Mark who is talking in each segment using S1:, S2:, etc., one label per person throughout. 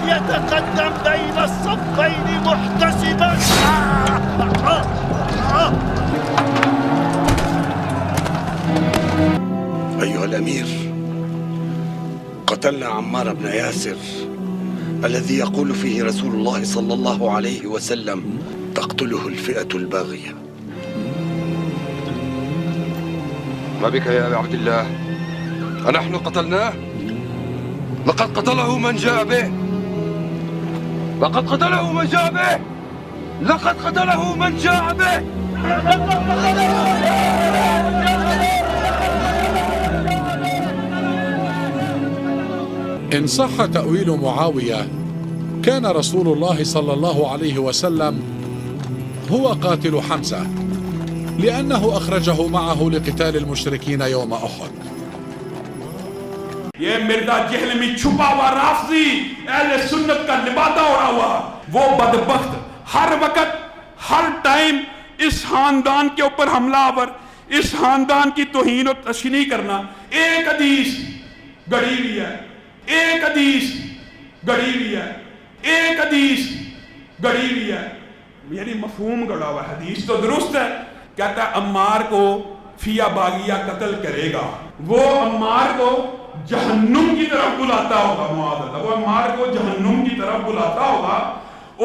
S1: يتقدم بين الصفين محتسبا.
S2: أيها الأمير، قتلنا عمار بن ياسر الذي يقول فيه رسول الله صلى الله عليه وسلم تقتله الفئة الباغية.
S3: ما بك يا أبا عبد الله؟ أنحن قتلناه؟ لقد قتله من جاء به. لقد قتله من جاء به. لقد قتله من جاء به.
S4: إن صح تأويل معاوية، كان رسول الله صلى الله عليه وسلم هو قاتل حمزة، لأنه أخرجه معه لقتال المشركين يوم أحد.
S5: یہ مرزا جہلمی چھپا ہوا رافضی اہل سنت کا لبادہ اڑا ہوا وہ بدبخت ہر وقت ہر ٹائم اس خاندان کے اوپر حملہ آور، اس خاندان کی توہین و تشنیع کرنا. ایک حدیث گڑی ہوئی ہے، ایک حدیث گڑی ہوئی ہے، ایک حدیث گڑی ہوئی ہے، یعنی مفہوم گڑا ہوا. حدیث تو درست ہے، کہتا ہے عمار کو فیہ باغیہ قتل کرے گا. وہ عمار کو جہنم کی طرف بلاتا ہوگا، معاذ اللہ، وہ عمار کو جہنم کی طرف بلاتا ہوگا.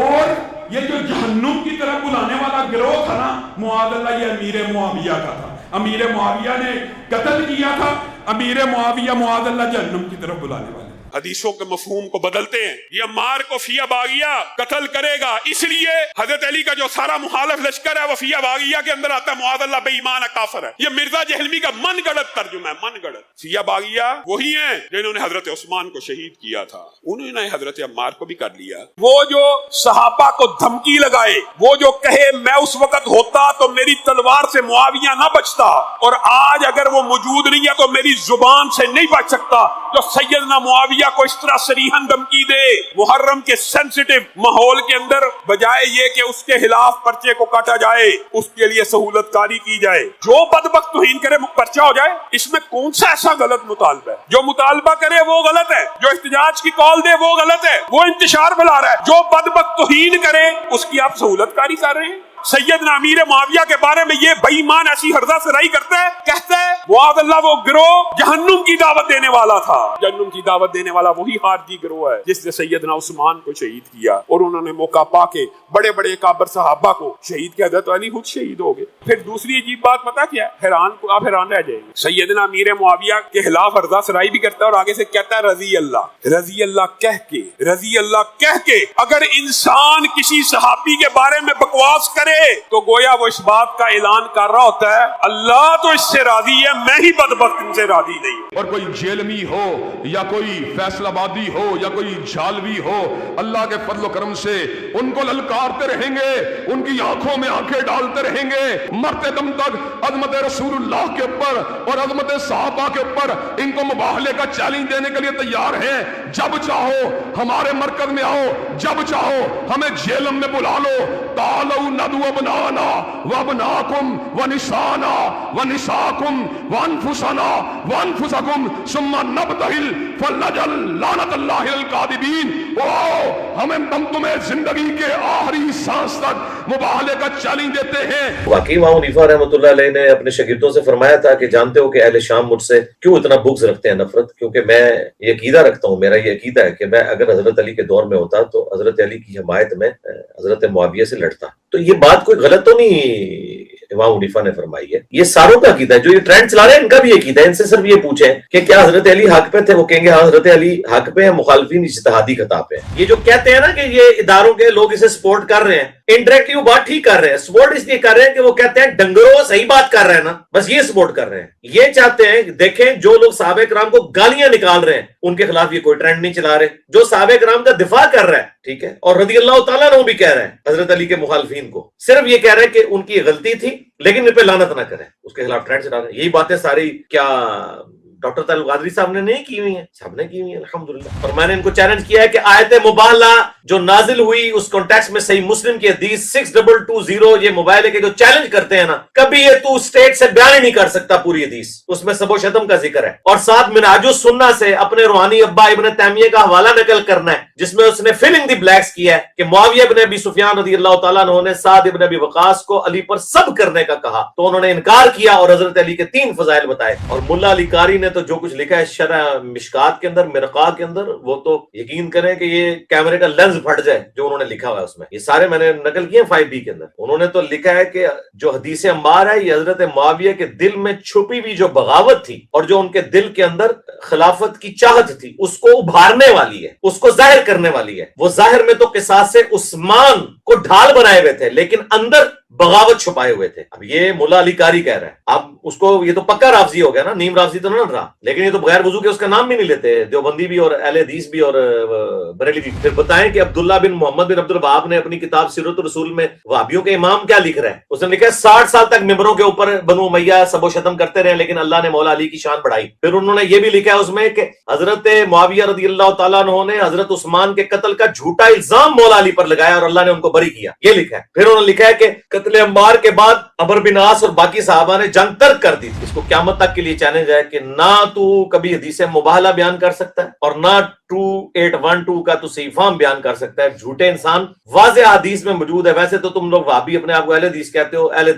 S5: اور یہ جو جہنم کی طرف بلانے والا گروہ تھا نا، معاذ اللہ، یہ امیر معاویہ کا تھا. امیر معاویہ نے قتل کیا تھا. امیر معاویہ معاذ اللہ جہنم کی طرف بلانے والے حدیثوں کے مفہوم کو بدلتے ہیں. یہ عمار کو فیہ باغیہ قتل کرے گا، اس لیے حضرت علی کا جو سارا مخالف لشکر ہے وہ فیہ باغیہ کے اندر آتا ہے. معاذ اللہ بے ایمان کافر ہے. یہ مرزا جہلمی کا من گڑت ترجمہ ہے، من گڑت. فیہ باغیہ وہی ہیں جنہوں نے حضرت عثمان کو شہید کیا تھا، انہوں نے حضرت عمار کو بھی کر لیا. وہ جو صحابہ کو دھمکی لگائے، وہ جو کہے میں اس وقت ہوتا تو میری تلوار سے معاویہ نہ بچتا، اور آج اگر وہ موجود نہیں ہے تو میری زبان سے نہیں بچ سکتا، جو سیدنا معاویہ کو اس طرح صریحاً دھمکی دے محرم کے سینسیٹیو ماحول کے اندر، بجائے یہ کہ اس کے خلاف پرچے کو کاٹا جائے، اس کے لیے سہولت کاری کی جائے، جو بدبخت توہین کرے پرچہ ہو جائے. اس میں کون سا ایسا غلط مطالبہ ہے؟ جو مطالبہ کرے وہ غلط ہے، جو احتجاج کی کال دے وہ غلط ہے، وہ انتشار بلا رہا ہے. جو بدبخت توہین کرے اس کی آپ سہولت کاری کر رہے ہیں. سیدنا امیر معاویہ کے بارے میں یہ بے ایمان ایسی ہرزہ سرائی کرتا ہے، کہتا ہے معاذ اللہ وہ گروہ جہنم کی دعوت دینے والا تھا. جہنم کی دعوت دینے والا وہی خارجی گروہ ہے جس نے سیدنا عثمان کو شہید کیا، اور انہوں نے موقع پا کے بڑے بڑے کابر صحابہ کو شہید کیا. حضرت علی خود شہید ہو گئے. پھر دوسری عجیب بات پتہ کیا ہے؟ آپ حیران رہ جائیں گے. سیدنا امیر معاویہ کے خلاف ہرزہ سرائی بھی کرتا ہے، اور آگے سے کہتا ہے رضی اللہ کہہ کے اگر انسان کسی صحابی کے بارے میں بکواس کرے تو گویا وہ اس بات کا اعلان کر رہا ہوتا ہے اللہ تو اس سے راضی ہے، میں ہی بدبخت ان سے راضی نہیں.
S6: اور کوئی جیلمی ہو یا کوئی فیصل آبادی ہو یا کوئی جھالوی ہو، اللہ کے فضل و کرم سے ان کو للکارتے رہیں گے، ان کی آنکھوں میں آنکھیں ڈالتے رہیں گے، مرتے دم تک عظمت رسول اللہ کے اوپر اور عظمت صحابہ کے اوپر ان کو مباہلے کا چیلنج دینے کے لیے تیار ہیں. جب چاہو ہمارے مرکز میں آؤ، جب چاہو ہمیں جیلم میں بلا لو. تعالوا ندعو ابنانا وابناکم ونسانا ونساکم وانفسنا وانفسکم ثم نبتہل فلنجعل لعنت اللہ الکاذبین. ہم تمہیں زندگی کے آخری سانس تک مباہلے کا چیلنج دیتے ہیں.
S7: واقعی امام حنیفہ رحمۃ اللہ علیہ نے اپنے شاگردوں سے فرمایا تھا کہ جانتے ہو کہ اہل شام مجھ سے کیوں اتنا بغض رکھتے ہیں، نفرت؟ کیونکہ میں یہ عقیدہ رکھتا ہوں، میرا یہ عقیدہ ہے کہ میں اگر حضرت علی کے دور میں ہوتا تو حضرت علی کی حمایت میں حضرت معاویہ سے لڑتا. تو یہ بات کوئی غلط تو نہیں امام حنیفہ نے فرمائی ہے، یہ ساروں کا عقیدہ ہے. جو یہ ٹرینڈ چلا رہے ہیں ان کا بھی عقیدہ ہے. ان سے صرف یہ پوچھیں کہ کیا حضرت علی حق پہ تھے؟ وہ کہیں گے ہاں حضرت علی حق پہ ہیں، مخالفین اجتہادی خطا پہ ہیں. یہ جو کہتے ہیں نا کہ یہ اداروں کے لوگ اسے سپورٹ کر رہے ہیں، انڈائریکٹلی وہ بات ٹھیک کر رہے ہیں. سپورٹ اس لیے کر رہے ہیں کہ وہ کہتے ہیں ڈنگرو صحیح بات کر رہے ہیں نا، بس یہ سپورٹ کر رہے ہیں. یہ چاہتے ہیں دیکھیں جو لوگ صحابہ کرام کو گالیاں نکال رہے ہیں ان کے خلاف یہ کوئی ٹرینڈ نہیں چلا رہے. جو صحابہ کرام کا دفاع کر رہا ہے، ٹھیک ہے، اور رضی اللہ تعالیٰ عنہ بھی کہہ رہے ہیں حضرت علی کے مخالفین کو، صرف یہ کہہ رہے ہیں کہ ان کی غلطی تھی لیکن ان پہ لعنت نہ کریں، اس کے خلاف ٹرینڈ چلا رہے ہیں. یہی باتیں ساری کیا ڈاکٹر طارق القادری صاحب نے نہیں کی ہوئی ہیں؟ سب نے کی ہوئی ہیں الحمدللہ. اور میں نے ان کو چیلنج کیا ہے کہ آیت مباہلہ جو نازل ہوئی اس کانٹیکسٹ میں صحیح مسلم کی حدیث 6220 یہ موبائل کے جو چیلنج کرتے ہیں نا، کبھی یہ تو اسٹیٹ سے بیان ہی نہیں کر سکتا پوری حدیث، اس میں سب و شتم کا ذکر ہے، اور ساتھ منہاج السنہ سے اپنے روحانی ابا ابن تیمیہ کا حوالہ نقل کرنا ہے جس میں اس نے فلنگ دی بلیکس کیا ہے کہ معاویہ ابن ابی سفیان رضی اللہ تعالیٰ عنہ نے سعد ابن ابی وقاص کو علی پر سب کرنے کا کہا تو انہوں نے انکار کیا اور حضرت علی کے 3 فضائل بتائے، اور ملا علی قاری نے تو جو کچھ لکھا ہے شرح مشکات کے اندر، مرقاہ کے اندر، وہ تو یقین کریں کہ یہ کیمرے کا لینز پھٹ جائے جو انہوں نے لکھا ہوا ہے اس میں، یہ سارے میں نے نقل کیے 5B کے اندر۔ انہوں نے تو لکھا ہے کہ جو حدیث عمار ہے یہ حضرت معاویہ کے دل میں چھپی ہوئی جو بغاوت تھی اور جو ان کے دل کے اندر خلافت کی چاہت تھی اس کو ابھارنے والی ہے، اس کو ظاہر کرنے والی ہے۔ وہ ظاہر میں تو قصاص عثمان کو ڈھال بنائے ہوئے تھے لیکن اندر بغاوت چھپائے ہوئے تھے۔ اب یہ مولا علی قاری کہہ رہا ہے، اب اس کو یہ تو پکا رافضی ہو گیا نا، نیم رافضی تو نہ رہا، لیکن یہ تو بغیر وضو کے اس کا نام بھی نہیں لیتے، دیوبندی بھی اور اہل حدیث بھی اور بریلوی بھی۔ پھر بتائیں کہ عبداللہ بن محمد بن عبد الوہاب نے اپنی کتاب سیرت الرسول میں وہابیوں کے امام کیا لکھ رہا ہے؟ اس نے لکھا ہے 60 سال تک ممبروں کے اوپر بنو امیہ سب و شتم کرتے رہے لیکن اللہ نے مولا علی کی شان بڑھائی۔ پھر انہوں نے یہ بھی لکھا ہے اس میں کہ حضرت معاویہ رضی اللہ تعالیٰ عنہ نے حضرت عثمان کے قتل کا جھوٹا الزام مولا علی پر لگایا اور اللہ نے ان کو بری کیا، یہ لکھا ہے۔ پھر انہوں نے لکھا ہے کہ قتل عمار کے بعد عمر بن عاص اور باقی صحابہ نے جنگ ترک کر دی۔ اس کو قیامت تک کے لیے چیلنج ہے کہ نہ تو کبھی حدیث مباہلہ بیان کر سکتا ہے اور نہ 2812 کا تو صحیح فہم بیان کر سکتا ہے، جھوٹے انسان، واضح حدیث میں موجود ہے۔ ویسے تو تم لوگ وہابی اپنے آپ کو اہل حدیث کہتے ہو، اہل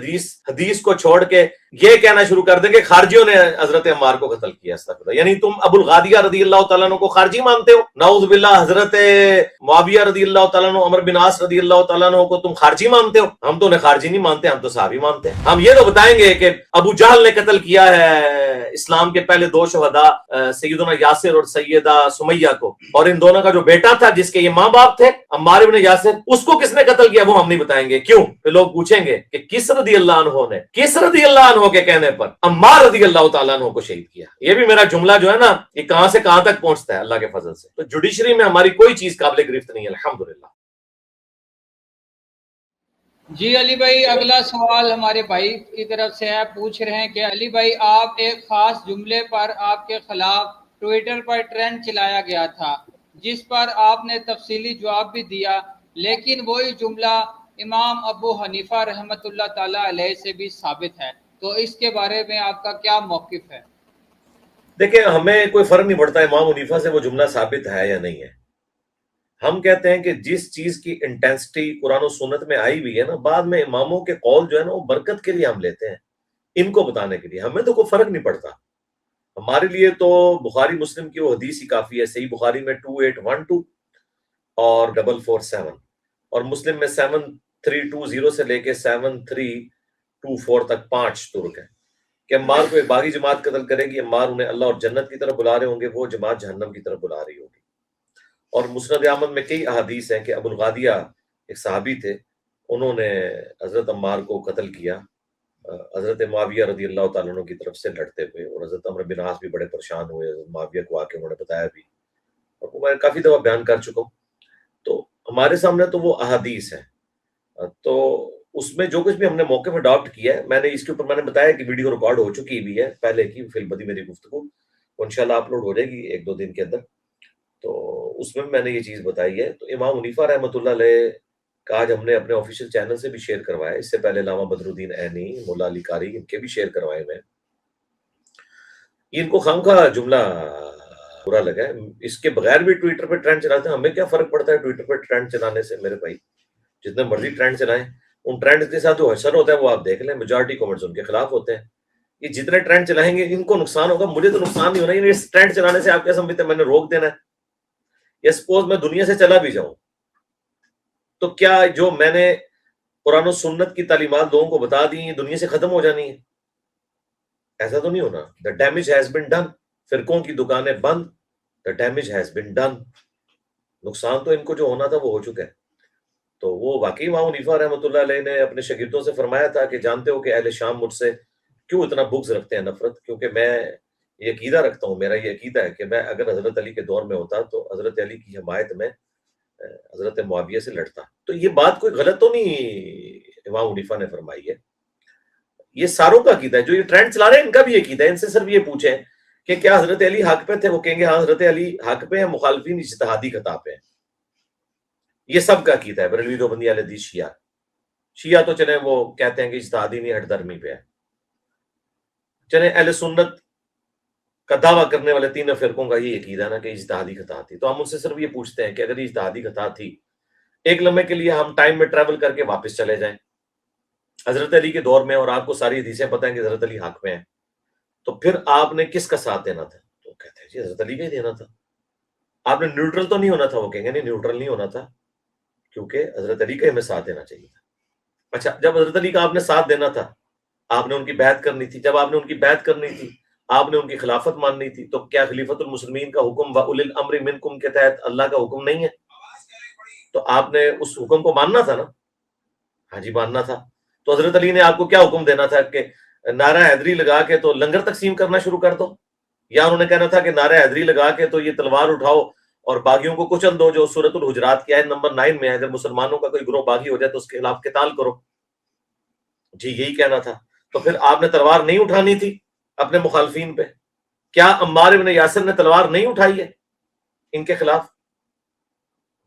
S7: حدیث کو چھوڑ کے یہ کہنا شروع کر دیں کہ خارجیوں نے حضرت عمار کو قتل کیا، استغفر اللہ، یعنی تم ابو الغادیہ رضی اللہ تعالیٰ عنہ کو خارجی مانتے ہو، نعوذ باللہ حضرت معاویہ رضی اللہ تعالیٰ عنہ، عمر بن عاص رضی اللہ تعالیٰ عنہ کو تم خارجی مانتے ہو۔ ہم تو انہیں خارجی نہیں مانتے، ہم تو صحابی مانتے ہیں۔ ہم یہ تو بتائیں گے کہ ابو جہل نے قتل کیا ہے اسلام کے پہلے 2 شہداء سیدنا یاسر اور سیدہ سمیہ کو، اور ان دونوں کا جو بیٹا تھا جس کے یہ ماں باپ تھے عمار ابن یاسر، اس کو کس نے قتل کیا وہ ہم نہیں بتائیں گے۔ کیوں؟ پھر لوگ پوچھیں گے کہ کس رضی اللہ عنہ نے، کس رضی اللہ عنہ کے کہنے پر عمار رضی اللہ تعالیٰ عنہ کو شہید کیا۔ یہ بھی میرا جملہ جو ہے نا یہ کہاں سے کہاں تک پہنچتا ہے اللہ کے فضل سے۔ تو جوڈیشری میں ہماری کوئی چیز قابل گرفت نہیں ہے الحمدللہ۔
S8: جی علی بھائی، اگلا سوال ہمارے بھائی کی طرف سے ہے، پوچھ رہے ہیں کہ علی بھائی آپ ایک خاص جملے پر آپ کے خلاف ٹویٹر پر ٹرینڈ چلایا گیا تھا جس پر آپ نے تفصیلی جواب بھی دیا، لیکن وہی جملہ امام ابو حنیفہ رحمۃ اللہ تعالی علیہ سے بھی ثابت ہے، تو اس کے بارے میں آپ کا کیا موقف ہے؟
S7: دیکھیں ہمیں کوئی فرق نہیں پڑتا امام حنیفہ سے وہ جملہ ثابت ہے یا نہیں ہے۔ ہم کہتے ہیں کہ جس چیز کی انٹینسٹی قرآن و سنت میں آئی ہوئی ہے نا، بعد میں اماموں کے قول جو ہے نا وہ برکت کے لیے ہم لیتے ہیں، ان کو بتانے کے لیے، ہمیں تو کوئی فرق نہیں پڑتا۔ ہمارے لیے تو بخاری مسلم کی وہ حدیث ہی کافی ہے، صحیح بخاری میں 2812 اور 447، اور مسلم میں 7320 سے لے کے 7324 تک 5 ترک ہے کہ عمار کو ایک باغی جماعت قتل کرے گی، عمار انہیں اللہ اور جنت کی طرف بلا رہے ہوں گے، وہ جماعت جہنم کی طرف بلا رہی ہوگی۔ اور مسند احمد میں کئی احادیث ہیں کہ ابو الغادیہ ایک صحابی تھے، انہوں نے حضرت عمار کو قتل کیا حضرت معاویہ رضی اللہ تعالیٰ عنہ کی طرف سے لڑتے ہوئے، اور حضرت عمر بن عاص بھی بڑے پریشان ہوئے، حضرت معاویہ کو آ کے انہوں نے بتایا بھی، اور وہ میں کافی دفعہ بیان کر چکا ہوں۔ تو ہمارے سامنے تو وہ احادیث ہیں، تو اس میں جو کچھ بھی ہم نے موقع میں اڈاپٹ کیا ہے، میں نے اس کے اوپر میں نے بتایا کہ ویڈیو ریکارڈ ہو چکی بھی ہے پہلے کی، فی البدی میری گفتگو وہ انشاءاللہ اپلوڈ ہو جائے گی 1-2 دن کے اندر، تو اس میں نے یہ چیز بتائی ہے۔ تو امام حنیفہ رحمۃ اللہ علیہ کا آج ہم نے اپنے آفیشیل چینل سے بھی شیئر کروایا، اس سے پہلے علامہ بدر الدین عینی، مولا علی قاری، ان کے بھی شیئر کروائے میں۔ ان کو خامخواہ جملہ برا لگا ہے، اس کے بغیر بھی ٹویٹر پہ ٹرینڈ چلاتے ہیں، ہمیں کیا فرق پڑتا ہے ٹویٹر پہ ٹرینڈ چلانے سے میرے بھائی، جتنے مرضی ٹرینڈ چلائیں، ان ٹرینڈ کے ساتھ جو اثر ہوتا ہے وہ آپ دیکھ لیں، میجورٹی کمنٹس ان کے خلاف ہوتے ہیں۔ یہ جتنے ٹرینڈ چلائیں گے ان کو نقصان ہوگا، مجھے تو نقصان نہیں ہونا، یعنی اس ٹرینڈ چلانے سے آپ کیا سمجھتے ہیں میں نے روک دینا ہے؟ یا سپوز میں دنیا سے چلا بھی جاؤں تو کیا جو میں نے قرآن و سنت کی تعلیمات لوگوں کو بتا دی یہ دنیا سے ختم ہو جانی ہے؟ ایسا تو نہیں ہونا۔ the damage has been done، فرقوں کی دکانیں بند، the damage has been done، نقصان تو ان کو جو ہونا تھا وہ ہو چکا ہے۔ تو وہ واقعی امام حنیفہ رحمۃ اللہ علیہ نے اپنے شاگردوں سے فرمایا تھا کہ جانتے ہو کہ اہل شام مجھ سے کیوں اتنا بغض رکھتے ہیں، نفرت، کیونکہ میں یہ عقیدہ رکھتا ہوں، میرا یہ عقیدہ ہے کہ میں اگر حضرت علی کے دور میں ہوتا تو حضرت علی کی حمایت میں حضرت معاویہ سے لڑتا۔ تو یہ بات کوئی غلط تو نہیں امام حنیفہ نے فرمائی ہے، یہ ساروں کا عقیدہ ہے، جو یہ ٹرینڈ چلا رہے ہیں ان کا بھی عقیدہ ہے۔ ان سے صرف یہ پوچھیں کہ کیا حضرت علی حق پہ تھے، وہ کہیں گے ہاں حضرت علی حق پہ ہیں، مخالفین اجتہادی خطا پہ ہیں۔ یہ سب کا عقیدہ ہے، بریلوی دیوبندی اہل حدیث شیعہ تو چلے وہ کہتے ہیں کہ اجتہادی نہیں ہٹ درمی پہ ہے، چلے اہل سنت کا دعویٰ کرنے والے تینوں فرقوں کا یہ عقیدہ نا کہ اجتہادی خطا تھی، تو ہم ان سے صرف یہ پوچھتے ہیں کہ اگر اجتہادی خطا تھی، ایک لمحے کے لیے ہم ٹائم میں ٹریول کر کے واپس چلے جائیں حضرت علی کے دور میں، اور آپ کو ساری حدیثیں پتہ ہیں کہ حضرت علی حق میں ہیں، تو پھر آپ نے کس کا ساتھ دینا تھا؟ تو کہتے ہیں جی حضرت علی کا ہی دینا تھا، آپ نے نیوٹرل تو نہیں ہونا تھا۔ وہ کہیں گے نہیں نیوٹرل نہیں ہونا تھا، کیونکہ حضرت علی کا ہمیں ساتھ دینا چاہیے تھا۔ اچھا، جب حضرت علی کا آپ نے ساتھ دینا تھا، آپ نے ان کی بیعت کرنی تھی، جب آپ نے ان کی بیعت کرنی تھی، آپ نے ان کی خلافت ماننی تھی، تو کیا خلیفۃ المسلمین کا حکم وَأُولِي الْأَمْرِ مِنْكُمْ کے تحت اللہ کا حکم نہیں ہے؟ تو آپ نے اس حکم کو ماننا تھا نا، ہاں جی ماننا تھا۔ تو حضرت علی نے آپ کو کیا حکم دینا تھا کہ نعرہ حیدری لگا کے تو لنگر تقسیم کرنا شروع کر دو، یا انہوں نے کہنا تھا کہ نعرہ حیدری لگا کے تو یہ تلوار اٹھاؤ اور باغیوں کو کچل دو، جو سورۃ الحجرات کی آیت نمبر 9 میں ہے، اگر مسلمانوں کا کوئی گروہ باغی ہو جائے تو اس کے خلاف قتال کرو؟ جی یہی کہنا تھا۔ تو پھر آپ نے تلوار نہیں اٹھانی تھی اپنے مخالفین پہ؟ کیا عمار ابن یاسر نے تلوار نہیں اٹھائی ہے ان کے خلاف؟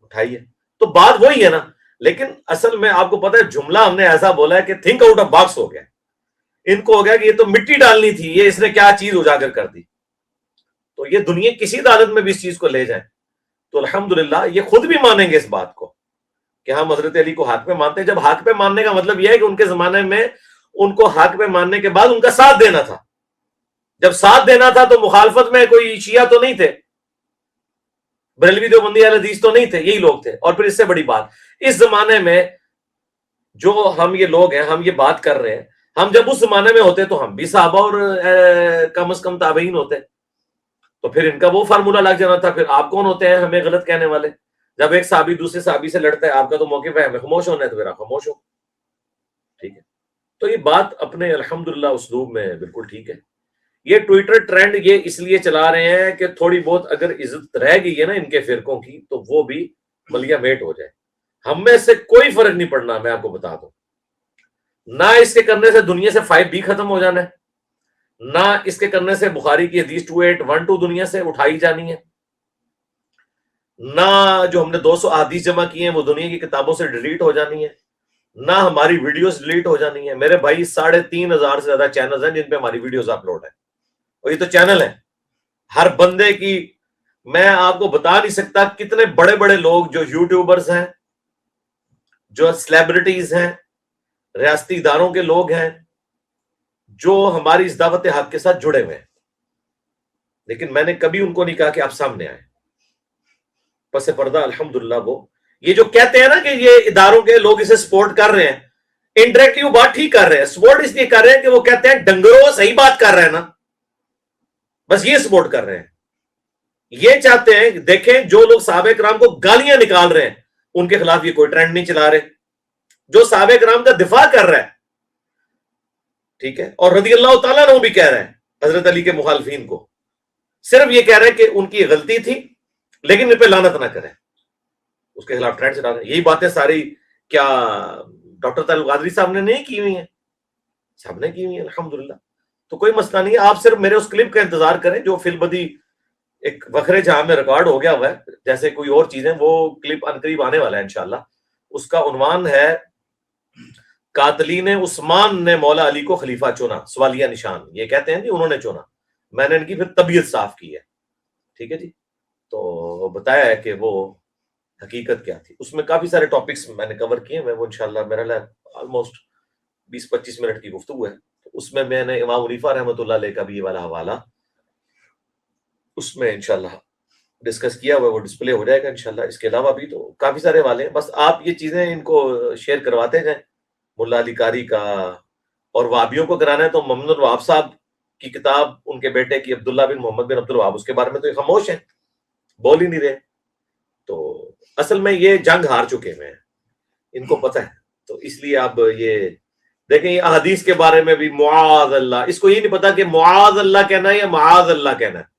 S7: اٹھائی ہے۔ تو بات وہی ہے نا، لیکن اصل میں آپ کو پتا ہے جملہ ہم نے ایسا بولا ہے کہ تھنک آؤٹ آف باکس ہو گیا، ان کو ہو گیا کہ یہ تو مٹی ڈالنی تھی، یہ اس نے کیا چیز اجاگر کر دی۔ تو یہ دنیا کسی عدالت میں بھی اس چیز کو لے جائیں تو الحمدللہ یہ خود بھی مانیں گے اس بات کو کہ ہم حضرت علی کو حق پہ مانتے ہیں۔ جب حق پہ ماننے کا مطلب یہ ہے کہ ان کے زمانے میں ان کو حق پہ ماننے کے بعد ان کا ساتھ دینا تھا، جب ساتھ دینا تھا تو مخالفت میں کوئی شیعہ تو نہیں تھے، بریلوی دیوبندی اہل حدیث تو نہیں تھے، یہی لوگ تھے۔ اور پھر اس سے بڑی بات، اس زمانے میں جو ہم یہ لوگ ہیں، ہم یہ بات کر رہے ہیں، ہم جب اس زمانے میں ہوتے تو ہم بھی صحابہ اور کم از کم تابعین ہوتے، تو پھر ان کا وہ فارمولہ لگ جانا تھا۔ پھر آپ کون ہوتے ہیں ہمیں غلط کہنے والے؟ جب ایک صحابی دوسرے صحابی سے لڑتا ہے، آپ کا تو موقف ہے ہمیں خاموش ہونا ہے، تو پھر آپ خاموش ہو، ٹھیک ہے۔ تو یہ بات اپنے الحمدللہ اسلوب میں بالکل ٹھیک ہے۔ یہ ٹویٹر ٹرینڈ یہ اس لیے چلا رہے ہیں کہ تھوڑی بہت اگر عزت رہ گئی ہے نا ان کے فرقوں کی تو وہ بھی ملیا میٹ ہو جائے۔ ہم میں سے کوئی فرق نہیں پڑنا، میں آپ کو بتا دوں، نہ اس کے کرنے سے دنیا سے 5B ختم ہو جانا ہے، نہ اس کے کرنے سے بخاری کی حدیث 2812 دنیا سے اٹھائی جانی ہے، نہ جو ہم نے 200 احادیث جمع کی ہیں وہ دنیا کی کتابوں سے ڈیلیٹ ہو جانی ہے، نہ ہماری ویڈیوز ڈیلیٹ ہو جانی ہے۔ میرے بھائی 3500 سے زیادہ چینلز ہیں جن پہ ہماری ویڈیوز اپلوڈ ہیں، اور یہ تو چینل ہے ہر بندے کی، میں آپ کو بتا نہیں سکتا کتنے بڑے بڑے لوگ جو یوٹیوبرز ہیں، جو سیلیبریٹیز ہیں، ریاستی اداروں کے لوگ ہیں، جو ہماری اس دعوت حق کے ساتھ جڑے ہوئے ہیں، لیکن میں نے کبھی ان کو نہیں کہا کہ آپ سامنے آئیں۔ پس پردہ الحمدللہ وہ یہ جو کہتے ہیں نا کہ یہ اداروں کے لوگ اسے سپورٹ کر رہے ہیں، انڈائریکٹلی وہ بات ٹھیک کر رہے ہیں، سپورٹ اس لیے کر رہے ہیں کہ وہ کہتے ہیں ڈنگروں صحیح بات کر رہے ہیں نا، بس یہ سپورٹ کر رہے ہیں۔ یہ چاہتے ہیں کہ دیکھیں جو لوگ صحابہ کرام کو گالیاں نکال رہے ہیں ان کے خلاف یہ کوئی ٹرینڈ نہیں چلا رہے، جو صحابہ کرام کا دفاع کر رہا ہے، ٹھیک ہے، اور رضی اللہ تعالیٰ عنہ بھی کہہ رہے ہیں حضرت علی کے مخالفین کو، صرف یہ کہہ رہے ہیں کہ ان کی غلطی تھی لیکن ان پہ لعنت نہ کریں، اس کے خلاف ٹرینڈ چلا رہے ہیں۔ یہی باتیں ساری کیا ڈاکٹر طارق القادری صاحب نے نہیں کی ہوئی ہیں؟ صاحب نے کی ہوئی ہیں الحمدللہ۔ تو کوئی مسئلہ نہیں ہے، آپ صرف میرے اس کلپ کا انتظار کریں جو فی البدی ایک وکھرے جہاں میں ریکارڈ ہو گیا ہوا ہے، جیسے کوئی اور چیزیں، وہ کلپ عنقریب آنے والا ہے انشاءاللہ۔ اس کا عنوان ہے قاتلین عثمان نے مولا علی کو خلیفہ چنا، سوالیہ نشان۔ یہ کہتے ہیں جی انہوں نے چنا، میں نے ان کی پھر طبیعت صاف کی ہے، ٹھیک ہے جی۔ تو بتایا ہے کہ وہ حقیقت کیا تھی۔ اس میں کافی سارے ٹاپکس میں نے کور کیے، میں وہ انشاءاللہ میرا آلموسٹ 20-25 منٹ کی گفتگو ہے، اس میں میں نے امام حنیفہ رحمۃ اللہ علیہ کا بھی یہ والا حوالہ اس میں انشاءاللہ ڈسکس کیا ہوا ہے، وہ ڈسپلے ہو جائے گا انشاءاللہ۔ اس کے علاوہ بھی تو کافی سارے حوالے ہیں، بس آپ یہ چیزیں ان کو شیئر کرواتے جائیں، ملا علی قاری کا، اور وہابیوں کو کرانا ہے تو محمد الوہاب صاحب کی کتاب ان کے بیٹے کی عبداللہ بن محمد بن عبد الوہاب، اس کے بارے میں تو یہ خاموش ہیں، بول ہی نہیں رہے۔ تو اصل میں یہ جنگ ہار چکے ہیں، ان کو پتہ ہے، تو اس لیے اب یہ دیکھیں یہ احادیث کے بارے میں بھی معاذ اللہ، اس کو یہ نہیں پتا کہ معاذ اللہ کہنا ہے یا معاذ اللہ کہنا ہے۔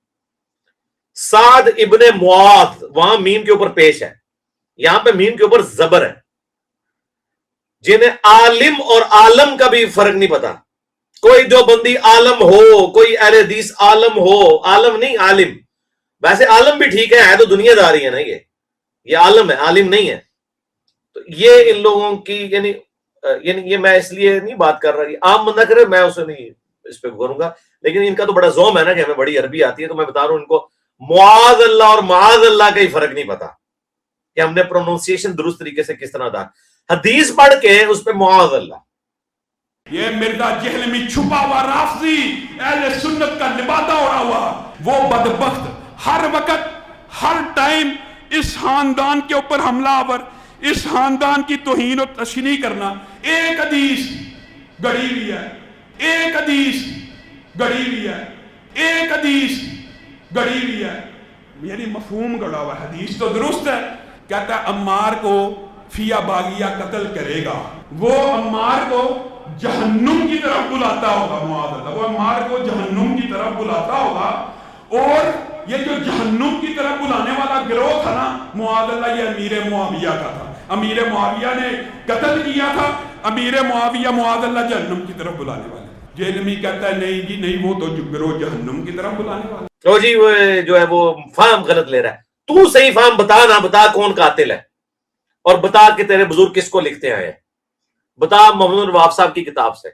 S7: سعد ابن معاذ وہاں میم کے اوپر پیش ہے، یہاں پہ میم کے اوپر زبر ہے۔ جنہیں عالم اور عالم کا بھی فرق نہیں پتا، کوئی جو بندی عالم ہو، کوئی اہل حدیث عالم ہو، عالم نہیں عالم، ویسے عالم بھی ٹھیک ہے تو دنیا داری ہے نا، یہ عالم ہے، عالم نہیں ہے، یہ ان لوگوں کی یعنی یہ میں اس لیے نہیں بات کر رہا، عام بندہ کرے میں اسے نہیں اس پہ کروں گا، لیکن ان کا تو بڑا زوم ہے نا کہ ہمیں بڑی عربی آتی ہے، تو میں بتا رہا ہوں ان کو معاذ اللہ اور معاذ اللہ کا ہی فرق نہیں پتا کہ ہم نے پروننسیشن درست طریقے سے کس طرح تھا، حدیث پڑھ کے اس پہ معاذ اللہ.
S5: یہ مرزا جہل میں چھپا ہوا رافضی اہل سنت کا لبادہ اڑا ہوا وہ بدبخت ہر وقت ہر ٹائم اس خاندان کے اوپر حملہ آور، اس خاندان کی توہین و تشنیع کرنا. ایک حدیث گڑی ہوئی ہے، ایک حدیث گڑی ہوئی ہے، ایک حدیث گڑی ہوئی ہے، یعنی مفہوم گڑا ہوا. حدیث تو درست ہے، کہتا ہے عمار کو فیا باغیہ قتل کرے گا، وہ عمار کو جہنم کی طرف بلاتا ہوگا، معاذ اللہ، وہ عمار کو جہنم کی طرف بلاتا ہوگا. اور یہ جو جہنم کی طرف بلانے والا گروہ تھا نا معاذ اللہ، یہ امیر معاویہ کا تھا. امیر معاویہ نے قتل کیا تھا، امیر معاویہ معاذ اللہ جہنم کی طرف بلانے والے. جہنمی کہتا ہے نہیں جی نہیں، وہ تو گروہ جہنم کی طرف بلانے والا.
S7: تو جی وہ جو ہے وہ فہم غلط لے رہا ہے. تو صحیح فہم بتا نا، بتا کون قاتل ہے، اور بتا کہ تیرے بزرگ کس کو لکھتے آئے ہیں. بتا محمد الوہاب صاحب کی کتاب سے.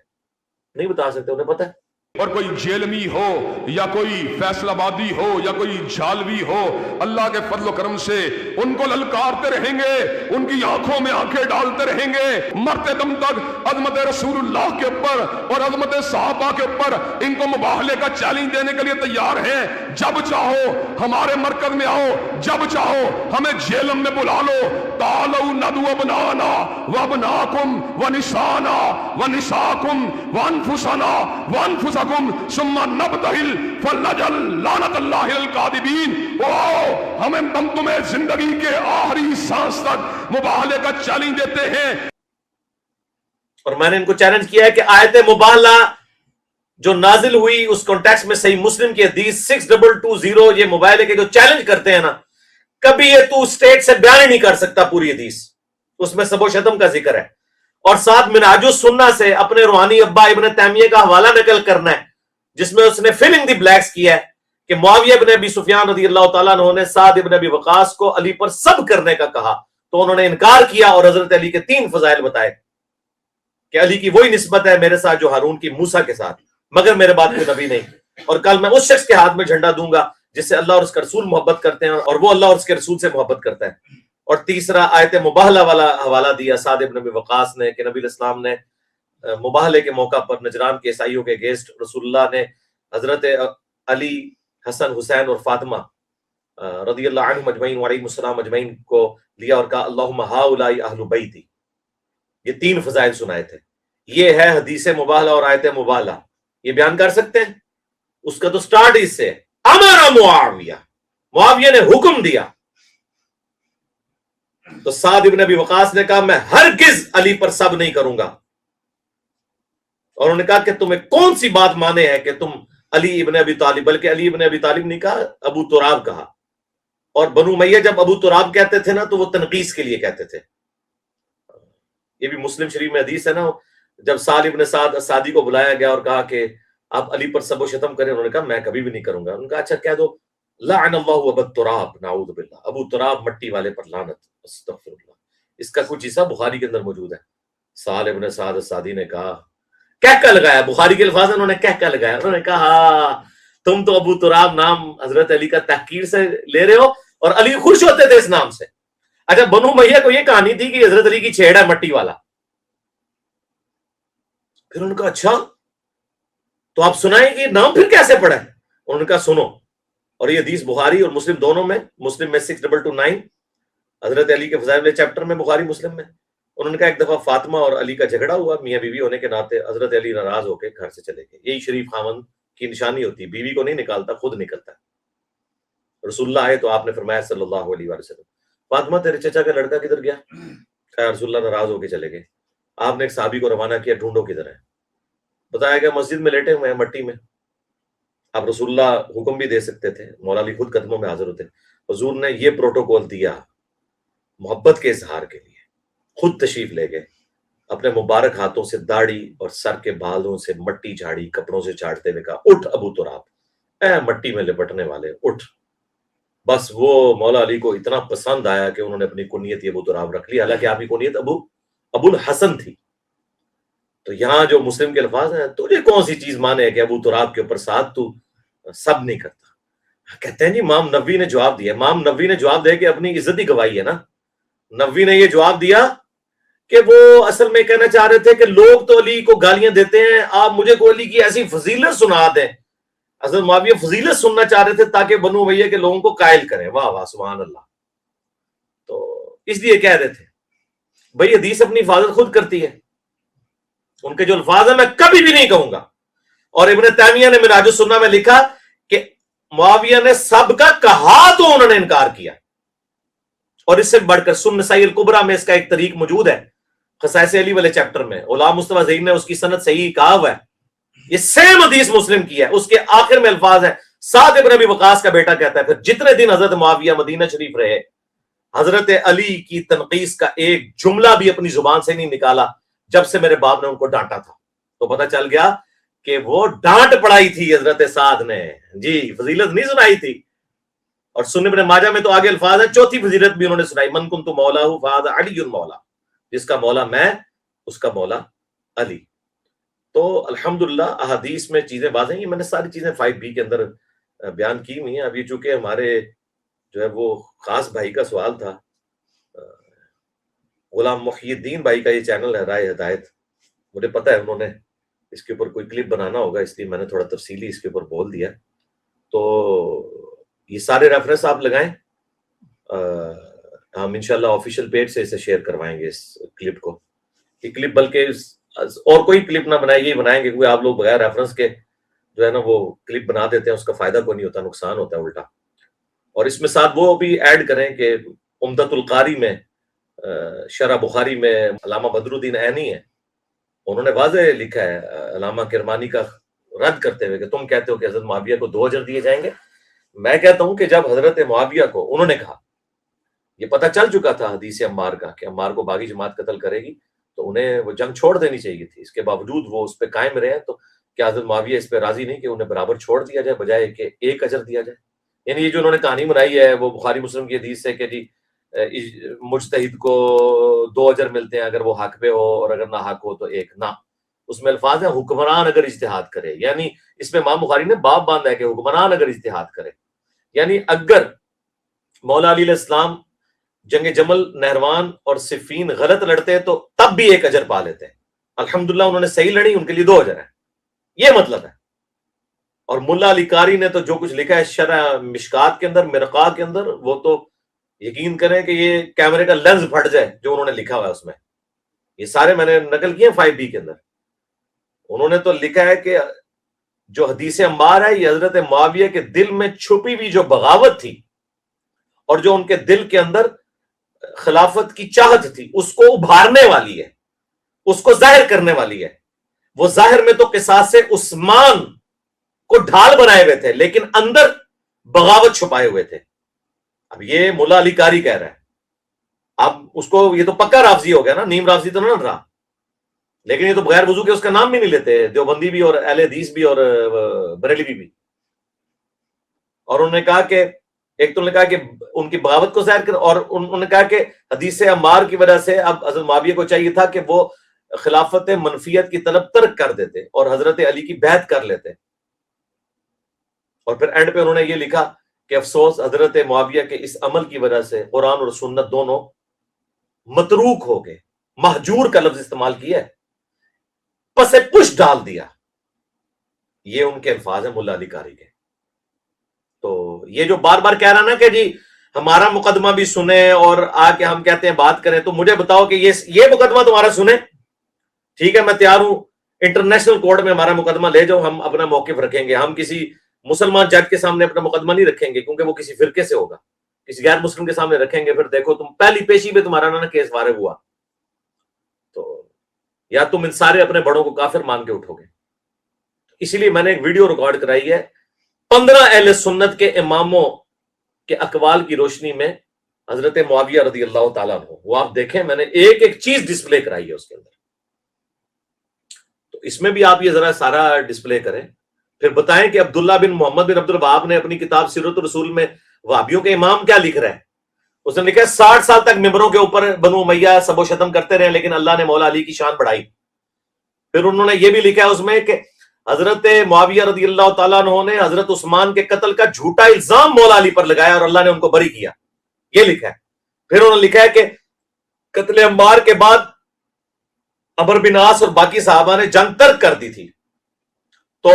S7: نہیں بتا سکتے، انہیں پتہ ہے.
S6: اور کوئی جیلمی ہو یا کوئی فیصل آبادی ہو یا کوئی جھالوی ہو، اللہ کے فضل و کرم سے ان کو للکارتے رہیں گے، ان کی آنکھوں میں آنکھیں ڈالتے رہیں گے، مرتے دم تک عظمت رسول اللہ کے اوپر اور عظمت صحابہ کے اوپر ان کو مباہلے کا چیلنج دینے کے لیے تیار ہیں. جب چاہو ہمارے مرکز میں آؤ، جب چاہو ہمیں جیلم میں بلا لو. تعالوا ندعو ابناءنا وابناءکم ونساءنا ونساءکم وانفسنا وانفسکم ثم نبتہل فلنجعل لعنت اللہ الکاذبین. ہم تمہیں زندگی کے آخری سانس تک مباہلے کا چیلنج دیتے ہیں.
S7: اور میں نے ان کو چیلنج کیا ہے کہ آیت مباہلہ جو نازل ہوئی اس کانٹیکسٹ میں صحیح مسلم کی حدیث 6220 یہ مباہلے کے جو چیلنج کرتے ہیں نا، کبھی یہ تو اسٹیٹ سے بیان ہی نہیں کر سکتا پوری حدیث، اس میں سب و شتم کا ذکر ہے. اور ساتھ منہاج السنہ سے اپنے روحانی ابا ابن تیمیہ کا حوالہ نقل کرنا ہے، جس میں اس نے فلنگ دی بلیکس کیا ہے کہ معاویہ ابن ابی سفیان رضی اللہ تعالیٰ عنہ نے سعد ابن ابی وقاص کو علی پر سب کرنے کا کہا، تو انہوں نے انکار کیا اور حضرت علی کے 3 فضائل بتائے کہ علی کی وہی نسبت ہے میرے ساتھ جو ہارون کی موسیٰ کے ساتھ، مگر میرے بعد کوئی نبی نہیں. اور کل میں اس شخص کے ہاتھ میں جھنڈا دوں گا جس سے اللہ اور اس کا رسول محبت کرتے ہیں اور وہ اللہ اور اس کے رسول سے محبت کرتا ہے. اور تیسرا آیت مباہلہ والا حوالہ دیا سعد ابن ابی وقاص نے کہ نبی علیہ السلام نے مباہلے کے موقع پر نجران کے عیسائیوں کے اگینسٹ رسول اللہ نے حضرت علی، حسن، حسین اور فاطمہ رضی اللہ عنہم اجمعین وعلیہم السلام اجمعین کو لیا اور کہا اللہم ہؤلاء اہل بیتی. یہ 3 فضائل سنائے تھے. یہ ہے حدیث مباہلہ اور آیت مباہلہ. یہ بیان کر سکتے ہیں؟ اس کا تو سٹارٹ اس سے امر معاویہ، معاویہ نے حکم دیا. تو سعد ابن ابی وقاص نے کہا میں ہرگز علی پر سب نہیں کروں گا. اور انہوں نے کہا کہ تمہیں کون سی بات مانے ہے کہ تم علی ابن ابی طالب، بلکہ علی ابن ابی طالب نہیں کہا، ابو تراب کہا. اور بنو امیہ جب ابو تراب کہتے تھے نا تو وہ تنقیص کے لیے کہتے تھے. یہ بھی مسلم شریف میں حدیث ہے نا، جب سعد ابن سعد سعدی کو بلایا گیا اور کہا کہ آپ علی پر سب و شتم کریں، انہوں نے کہا میں کبھی بھی نہیں کروں گا. انہوں نے کہا اچھا کہہ دو لعن اللہ ابا تراب، نعوذ باللہ، ابو تراب مٹی والے پر لعنت، استغفر اللہ. اس کا کچھ حصہ بخاری کے اندر موجود ہے. سعد ابن سعد سعدی نے کہا، کہہ لگایا، بخاری کے الفاظ انہوں نے کہہ لگایا، انہوں نے کہا تم تو ابو تراب نام حضرت علی کا تحقیر سے لے رہے ہو اور علی خوش ہوتے تھے اس نام سے. اچھا بنو امیہ کو یہ کہانی تھی کہ حضرت علی کی چھیڑ ہے مٹی والا. پھر انہوں نے کہا اچھا تو آپ سنائیں کہ نام پھر کیسے پڑا ہے؟ انہوں نے کہا سنو. اور یہ حدیث بخاری اور مسلم دونوں میں، مسلم میں 6229 حضرت علی کے فضائل چیپٹر میں، بخاری مسلم میں. انہوں نے کہا ایک دفعہ فاطمہ اور علی کا جھگڑا ہوا، میاں بیوی ہونے کے ناطے حضرت علی ناراض ہو کے گھر سے چلے گئے. یہی شریف خاوند کی نشانی ہوتی ہے، بیوی کو نہیں نکالتا، خود نکلتا ہے. رسول اللہ آئے تو آپ نے فرمایا صلی اللہ علیہ وسلم فاطمہ تیرے چچا کا لڑکا کدھر گیا؟ کہا رسول اللہ ناراض ہو کے چلے گئے. آپ نے ایک صحابی کو روانہ کیا ڈھونڈو کدھر ہے. بتایا گیا مسجد میں لیٹے ہوئے ہیں مٹی میں. آپ رسول اللہ حکم بھی دے سکتے تھے، مولا علی خود قدموں میں حاضر ہوتے. حضور نے یہ پروٹوکول دیا محبت کے اظہار کے لیے، خود تشریف لے گئے، اپنے مبارک ہاتھوں سے داڑھی اور سر کے بالوں سے مٹی جھاڑی، کپڑوں سے چاٹتے ہوئے کہا اٹھ ابو تراب، اے مٹی میں لپٹنے والے اٹھ. بس وہ مولا علی کو اتنا پسند آیا کہ انہوں نے اپنی کنیت ابو تراب رکھ لی، حالانکہ آپ کی کنیت ابو الحسن تھی۔ تو یہاں جو مسلم کے الفاظ ہیں، تجھے کون سی چیز مانے کہ ابو تراب کے اوپر ساتھ تو سب نہیں کرتا؟ کہتے ہیں جی امام نووی نے جواب دیا، امام نووی نے جواب دے کہ اپنی عزت ہی گوائی ہے نا۔ نووی نے یہ جواب دیا کہ وہ اصل میں کہنا چاہ رہے تھے کہ لوگ تو علی کو گالیاں دیتے ہیں، آپ مجھے کوئی علی کی ایسی فضیلت سنا دیں۔ حضرت معاویہ فضیلت سننا چاہ رہے تھے تاکہ بنو امیہ کے لوگوں کو قائل کریں۔ واہ واہ سبحان اللہ۔ تو اس لیے کہہ رہے تھے بھئی حدیث اپنی حفاظت خود کرتی ہے، ان کے جو الفاظ ہیں میں کبھی بھی نہیں کہوں گا۔ اور ابن تیمیہ نے منہاج السنہ میں لکھا کہ معاویہ نے سب کا کہا تو انہوں نے انکار کیا۔ اور اس سے بڑھ کر سنن نسائی الکبریٰ میں اس کا ایک طریق موجود ہے، خصائص علی والے چیپٹر میں غلام مصطفیٰ زئی نے اس کی سند صحیح کہا ہوا ہے، یہ سیم حدیث مسلم کی ہے۔ اس کے آخر میں الفاظ ہیں، سعد ابن ابی وقاص کا بیٹا کہتا ہے پھر جتنے دن حضرت معاویہ مدینہ شریف رہے، حضرت علی کی تنقیص کا ایک جملہ بھی اپنی زبان سے نہیں نکالا جب سے میرے باپ نے ان کو ڈانٹا تھا۔ تو پتہ چل گیا کہ وہ ڈانٹ پڑائی تھی حضرت سعد نے، جی فضیلت نہیں سنائی تھی۔ اور سنن ابن ماجہ میں تو آگے الفاظ ہیں، چوتھی فضیلت بھی انہوں نے سنائی، من کنت مولا فہذا علی مولا، جس کا مولا میں اس کا مولا علی۔ تو الحمدللہ احادیث میں چیزیں واضح ہیں، یہ میں نے ساری چیزیں 5B کے اندر بیان کی ہوئی ہیں۔ اب یہ چونکہ ہمارے جو ہے وہ خاص بھائی کا سوال تھا، غلام محی الدین بھائی کا یہ چینل ہے رائے ہدایت، مجھے پتہ ہے انہوں نے اس کے اوپر کوئی کلپ بنانا ہوگا، اس لیے میں نے تھوڑا تفصیلی اس کے اوپر بول دیا۔ تو یہ سارے ریفرنس آپ لگائیں، ہم انشاءاللہ آفیشیل پیج سے اسے شیئر کروائیں گے اس کلپ کو۔ یہ کلپ بلکہ اور کوئی کلپ نہ بنائے، یہ بنائیں گے کیونکہ آپ لوگ بغیر ریفرنس کے جو ہے نا وہ کلپ بنا دیتے ہیں، اس کا فائدہ کوئی نہیں ہوتا، نقصان ہوتا ہے الٹا۔ اور اس میں ساتھ وہ بھی ایڈ کریں کہ عمدۃ القاری میں شرح بخاری میں علامہ بدر الدین عینی ہے، انہوں نے واضح لکھا ہے علامہ کرمانی کا رد کرتے ہوئے کہ تم کہتے ہو کہ حضرت معاویہ کو 2 اجر دیے جائیں گے۔ میں کہتا ہوں کہ جب حضرت معاویہ کو انہوں نے کہا، یہ پتہ چل چکا تھا حدیث عمار کا کہ عمار کو باغی جماعت قتل کرے گی، تو انہیں وہ جنگ چھوڑ دینی چاہیے تھی، اس کے باوجود وہ اس پہ قائم رہے، تو کیا حضرت معاویہ اس پہ راضی نہیں کہ انہیں برابر چھوڑ دیا جائے بجائے کہ 1 اجر دیا جائے؟ یعنی یہ جو انہوں نے کہانی بنائی ہے وہ بخاری مسلم کی حدیث ہے کہ جی مجتہد کو 2 اجر ملتے ہیں اگر وہ حق پہ ہو، اور اگر نہ حق ہو تو 1۔ نہ، اس میں الفاظ ہیں حکمران اگر اجتہاد کرے، یعنی اس میں امام بخاری نے باب باندھا ہے کہ حکمران اگر اجتہاد کرے، یعنی اگر مولا علی علیہ السلام جنگ جمل، نہروان اور صفین غلط لڑتے تو تب بھی 1 اجر پا لیتے ہیں۔ الحمدللہ انہوں نے صحیح لڑی، ان کے لیے 2 اجر ہیں، یہ مطلب ہے۔ اور ملا علی قاری نے تو جو کچھ لکھا ہے شرح مشکات کے اندر، مرقاہ کے اندر، وہ تو یقین کریں کہ یہ کیمرے کا لینز پھٹ جائے جو انہوں نے لکھا ہوا ہے اس میں۔ یہ سارے میں نے نقل کیے ہیں 5B کے اندر۔ انہوں نے تو لکھا ہے کہ جو حدیث عمار ہے یہ حضرت معاویہ کے دل میں چھپی ہوئی جو بغاوت تھی اور جو ان کے دل کے اندر خلافت کی چاہت تھی اس کو ابھارنے والی ہے، اس کو ظاہر کرنے والی ہے۔ وہ ظاہر میں تو قصاص عثمان کو ڈھال بنائے ہوئے تھے لیکن اندر بغاوت چھپائے ہوئے تھے۔ اب یہ ملا علی قاری کہہ رہا ہے، اب اس کو یہ تو پکا رافضی ہو گیا نا، نیم رافضی تو نہ رہا، لیکن یہ تو بغیر وضو کے اس کا نام بھی نہیں لیتے، دیوبندی بھی اور اہل حدیث بھی اور بریلوی بھی۔ اور انہوں نے کہا کہ ایک تو انہوں نے کہا کہ ان کی بغاوت کو ظاہر کر، اور انہوں نے کہا کہ حدیث عمار کی وجہ سے اب حضرت معاویہ کو چاہیے تھا کہ وہ خلافت منفیت کی طلب ترک کر دیتے اور حضرت علی کی بیعت کر لیتے۔ اور پھر اینڈ پہ انہوں نے یہ لکھا کہ افسوس حضرت معاویہ کے اس عمل کی وجہ سے قرآن اور سنت دونوں متروک ہو گئے، مہجور کا لفظ استعمال کیا ہے، پس پش ڈال دیا۔ یہ ان کے الفاظ ہیں ملا علی قاری کے۔ تو یہ جو بار بار کہہ رہا نا کہ جی ہمارا مقدمہ بھی سنیں اور آ کے ہم کہتے ہیں بات کریں، تو مجھے بتاؤ کہ یہ مقدمہ تمہارا سنیں، ٹھیک ہے میں تیار ہوں، انٹرنیشنل کورٹ میں ہمارا مقدمہ لے جاؤ، ہم اپنا موقف رکھیں گے، ہم کسی مسلمان جج کے سامنے اپنا مقدمہ نہیں رکھیں گے کیونکہ وہ کسی فرقے سے ہوگا، کسی غیر مسلم کے سامنے رکھیں گے، پھر دیکھو تم پہلی پیشی پہ تمہارا نا کیس فارغ ہوا تو یا تم ان سارے اپنے بڑوں کو کافر مان کے اٹھو گے۔ اسی لیے میں نے ایک ویڈیو ریکارڈ کرائی ہے 15 اہل سنت کے اماموں کے اقوال کی روشنی میں حضرت معاویہ رضی اللہ تعالیٰ عنہ، وہ آپ دیکھیں، میں نے ایک ایک چیز ڈسپلے کرائی ہے اس کے اندر، تو اس میں بھی آپ یہ ذرا سارا ڈسپلے کریں، پھر بتائیں کہ عبداللہ بن محمد بن عبد الوہاب نے اپنی کتاب سیرت الرسول میں وہابیوں کے امام کیا لکھ رہے ہیں؟ اس نے لکھا ہے 60 سال تک ممبروں کے اوپر بنو امیہ سب و شتم کرتے رہے لیکن اللہ نے مولا علی کی شان بڑھائی. پھر انہوں نے یہ بھی لکھا ہے اس میں کہ حضرت معاویہ رضی اللہ تعالیٰ عنہ نے حضرت عثمان کے قتل کا جھوٹا الزام مولا علی پر لگایا اور اللہ نے ان کو بری کیا. یہ لکھا ہے. پھر انہوں نے لکھا ہے کہ قتل عمار کے بعد عمر بن عاص اور باقی صحابہ نے جنگ ترک کر دی تھی. تو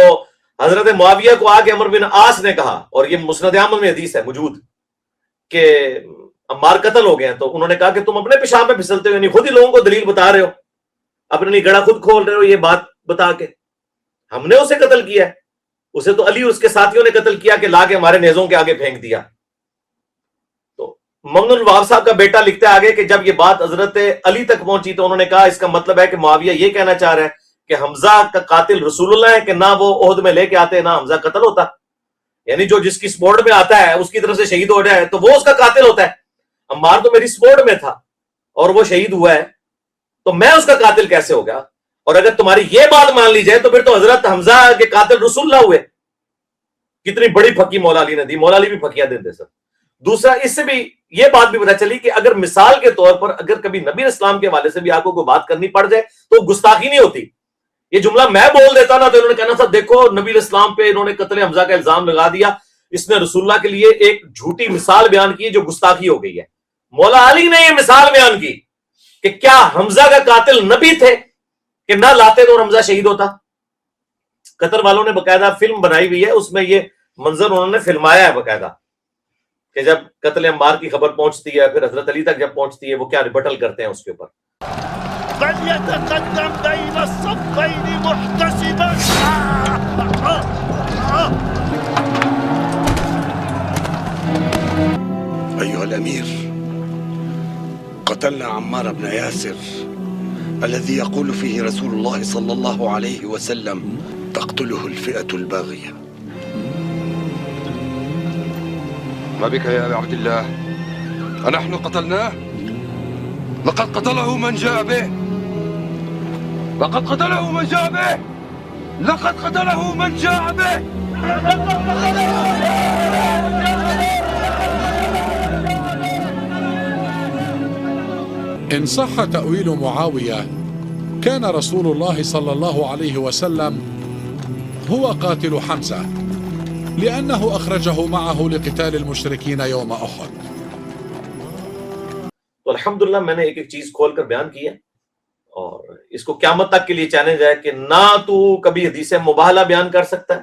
S7: حضرت معاویہ کو آ کے عمر بن عاص نے کہا، اور یہ مسند احمد میں حدیث ہے موجود، کہ عمار قتل ہو گئے ہیں. تو انہوں نے کہا کہ تم اپنے پیشاب میں پھسلتے ہو، یعنی خود ہی لوگوں کو دلیل بتا رہے ہو، اپنی گڑا خود کھول رہے ہو یہ بات بتا کے. ہم نے اسے قتل کیا ہے، اسے تو علی اور اس کے ساتھیوں نے قتل کیا کہ لا کے ہمارے نیزوں کے آگے پھینک دیا. تو ممنون الوہاب صاحب کا بیٹا لکھتا ہے آگے کہ جب یہ بات حضرت علی تک پہنچی تو انہوں نے کہا اس کا مطلب ہے کہ معاویہ یہ کہنا چاہ رہا ہے کہ حمزہ کا قاتل رسول اللہ ہے، کہ نہ وہ عہد میں لے کے آتے نہ حمزہ قتل ہوتا. یعنی جو جس کی سپورٹ میں آتا ہے اس کی طرف سے شہید ہو جائے تو وہ اس کا قاتل ہوتا ہے. عمار تو میری سپورٹ میں تھا اور وہ شہید ہوا ہے تو میں اس کا قاتل کیسے ہو گیا؟ اور اگر تمہاری یہ بات مان لی جائے تو پھر تو حضرت حمزہ کے قاتل رسول اللہ ہوئے. کتنی بڑی پھکی مولا علی نے دی. مولا علی بھی پھکیاں دیتے سر. دوسرا اس سے بھی یہ بات بھی پتہ چلی کہ اگر مثال کے طور پر اگر کبھی نبی اسلام کے حوالے سے بھی آپ کو کوئی بات کرنی پڑ جائے تو گستاخی نہیں ہوتی. یہ جملہ میں بول دیتا نا تو انہوں نے کہنا تھا دیکھو نبی اسلام پہ انہوں نے قتل حمزہ کا الزام لگا دیا، اس نے رسول اللہ کے لیے ایک جھوٹی مثال بیان کی جو گستاخی ہو گئی ہے. مولا علی نے یہ مثال بیان کی کہ کیا حمزہ کا قاتل نبی تھے کہ نہ لاتے تو حمزہ شہید ہوتا. قطر والوں نے باقاعدہ فلم بنائی ہوئی ہے، اس میں یہ منظر انہوں نے فلمایا ہے باقاعدہ کہ جب قتل عمار کی خبر پہنچتی ہے پھر حضرت علی تک جب پہنچتی ہے وہ کیا ریبٹل کرتے ہیں اس کے اوپر.
S1: فليتقدم بين الصفين محتسبا.
S2: أيها الأمير، قتلنا عمار بن ياسر الذي يقول فيه رسول الله صلى الله عليه وسلم تقتله الفئة الباغية.
S3: ما بك يا أبا عبد الله؟ أنحن قتلناه؟ لقد قتله من جاء به. لقد قتله من جاء به. لقد قتله من جاء به.
S4: إن صح تأويل معاوية كان رسول الله صلى الله عليه وسلم هو قاتل حمزة لأنه أخرجه معه لقتال المشركين يوم أحد.
S7: تو الحمدللہ میں نے ایک ایک چیز کھول کر بیان کی ہے اور اس کو قیامت تک کے لیے چیلنج ہے کہ نہ تو کبھی حدیث مباہلہ بیان کر سکتا ہے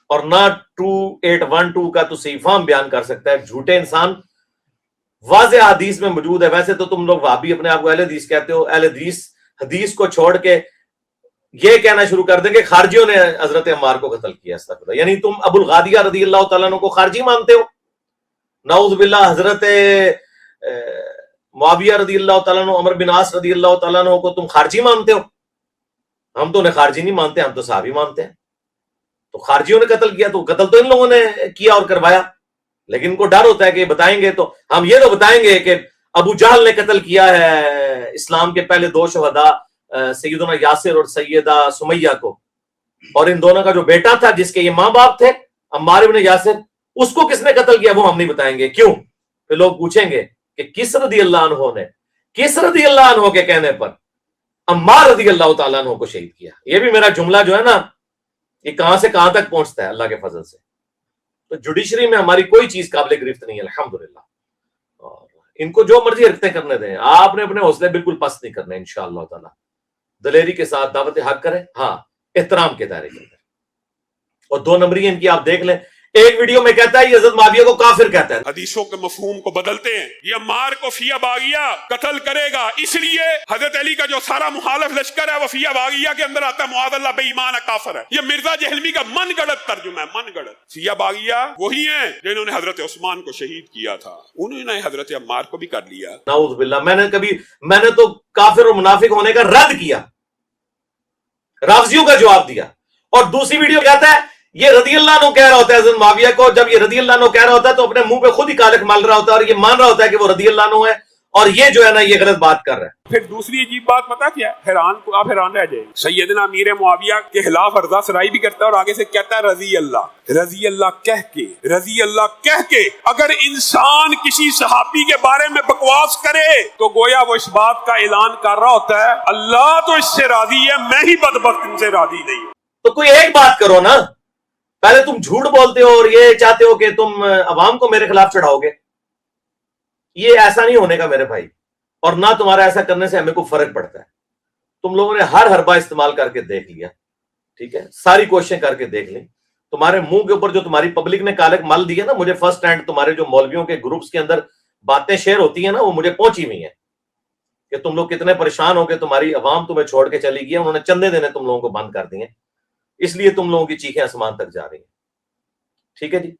S7: اور نہ 2812 کا تو صحیح فہم بیان کر سکتا ہے. جھوٹے انسان واضح حدیث میں موجود ہے. ویسے تو تم لوگ وہابی اپنے آپ کو اہل حدیث کہتے ہو، اہل حدیث کو چھوڑ کے یہ کہنا شروع کر دیں کہ خارجیوں نے حضرت عمار کو قتل کیا. استغفر اللہ. یعنی تم ابو الغادیہ رضی اللہ تعالیٰ عنہ کو خارجی مانتے ہو. نعوذ باللہ حضرت معاویہ رضی اللہ تعالیٰ عنہ، عمر بن عاص رضی اللہ تعالیٰ عنہ کو تم خارجی مانتے ہو. ہم تو انہیں خارجی نہیں مانتے، ہم تو صحابی مانتے ہیں. تو خارجیوں نے قتل کیا تو قتل تو ان لوگوں نے کیا اور کروایا، لیکن ان کو ڈر ہوتا ہے کہ بتائیں گے تو ہم یہ تو بتائیں گے کہ ابو جہل نے قتل کیا ہے اسلام کے پہلے 2 شہداء سیدنا یاسر اور سیدہ سمیہ کو، اور ان دونوں کا جو بیٹا تھا جس کے یہ ماں باپ تھے عمار بن یاسر، اس کو کس نے قتل کیا وہ ہم نہیں بتائیں گے. کیوں؟ پھر لوگ پوچھیں گے کہ کس رضی اللہ عنہ نے، کس رضی اللہ عنہ کے کہنے پر عمار رضی اللہ تعالیٰ عنہ کو شہید کیا. یہ بھی میرا جملہ جو ہے نا یہ کہاں سے کہاں تک پہنچتا ہے اللہ کے فضل سے. تو جوڈیشری میں ہماری کوئی چیز قابل گرفت نہیں ہے الحمدللہ. اور ان کو جو مرضی حرکتیں کرنے دیں، آپ نے اپنے حوصلے بالکل پست نہیں کرنے انشاءاللہ تعالی. دلیری کے ساتھ دعوت حق کریں، ہاں احترام کے دائرے کے اندر. اور 2 نمبری ان کی آپ دیکھ لیں. ایک ویڈیو میں کہتا ہے یہ حضرت معاویہ کو کافر کہتا ہے.
S5: حدیثوں کے مفہوم کو بدلتے ہیں. یہ عمار کو فیہ باغیہ قتل کرے گا، اس لیے حضرت علی کا جو سارا مخالف لشکر ہے وہ فیہ باغیہ کے اندر آتا ہے، معاذ اللہ بے ایمان ہے، کافر ہے. یہ مرزا جہلمی کا من گڑت ترجمہ ہے، من گڑت. فیہ باغیہ وہی ہیں جنہوں نے حضرت عثمان کو شہید کیا تھا، انہوں نے حضرت عمار کو بھی کر لیا.
S7: نعوذ باللہ. میں نے تو کافر اور منافق ہونے کا رد کیا، رافضیوں کا جواب دیا. اور دوسری ویڈیو کہتا ہے یہ رضی اللہ عنہ کہہ رہا ہوتا ہے حضرت معاویہ کو. جب یہ رضی اللہ عنہ کہہ رہا ہوتا ہے تو اپنے منہ پہ خود ہی کالک مال رہا ہوتا ہے اور یہ مان رہا ہوتا ہے کہ وہ رضی اللہ عنہ ہے اور یہ جو ہے نا یہ غلط بات کر رہا ہے.
S5: پھر دوسری عجیب بات پتا کیا ہے، آپ حیران رہ جائیں. سیدنا امیر معاویہ کے خلاف عرضہ سرائی بھی کرتا ہے اور آگے سے کہتا ہے رضی اللہ کہہ کے اگر انسان کسی صحابی کے بارے میں بکواس کرے تو گویا وہ اس بات کا اعلان کر رہا ہوتا ہے اللہ تو اس سے راضی ہے، میں ہی بدبخت ان سے راضی نہیں ہوں.
S7: تو کوئی ایک بات کرو نا، پہلے تم جھوٹ بولتے ہو اور یہ چاہتے ہو کہ تم عوام کو میرے خلاف چڑھاؤ گے. یہ ایسا نہیں ہونے کا میرے بھائی، اور نہ تمہارا ایسا کرنے سے ہمیں کوئی فرق پڑتا ہے. تم لوگوں نے ہر حربہ استعمال کر کے دیکھ لیا، ٹھیک ہے، ساری کوششیں کر کے دیکھ لیں. تمہارے منہ کے اوپر جو تمہاری پبلک نے کالک مل دی ہے نا، مجھے فرسٹ ہینڈ تمہارے جو مولویوں کے گروپس کے اندر باتیں شیئر ہوتی ہیں نا، وہ مجھے پہنچی ہوئی ہیں کہ تم لوگ کتنے پریشان ہو کے تمہاری عوام تمہیں چھوڑ کے چلی گئی ہے، انہوں نے چندے دینے تم لوگوں کو بند کر دیے، اس لیے تم لوگوں کی چیخیں آسمان تک جا رہی ہیں. ٹھیک ہے جی.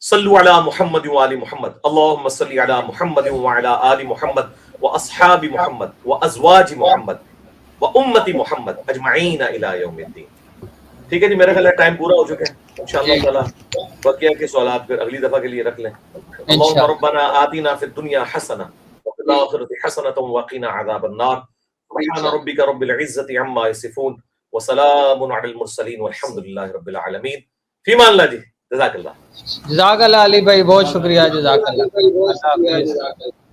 S7: صلو علی محمد و آل محمد، اللہم صلی علی محمد و علی آل محمد و اصحاب محمد و ازواج محمد و امت محمد اجمعین الی یوم الدین. ٹھیک ہے جی، میرا خیال ہے ٹائم پورا ہو چکا ہے. انشاءاللہ تعالی بقیہ کے سوالات پھر اگلی دفعہ کے لیے رکھ لیں. اللہم ربنا آتنا فی الدنیا حسنہ وفی الآخرۃ حسنۃ وقنا عذاب النار. سبحان ربک رب العزۃ عما یصفون وسلام علی المرسلین والحمد للہ رب العالمین. فی امان اللہ جی. جزاک اللہ.
S8: جزاک اللہ علی بھائی، بہت شکریہ. جزاک اللہ.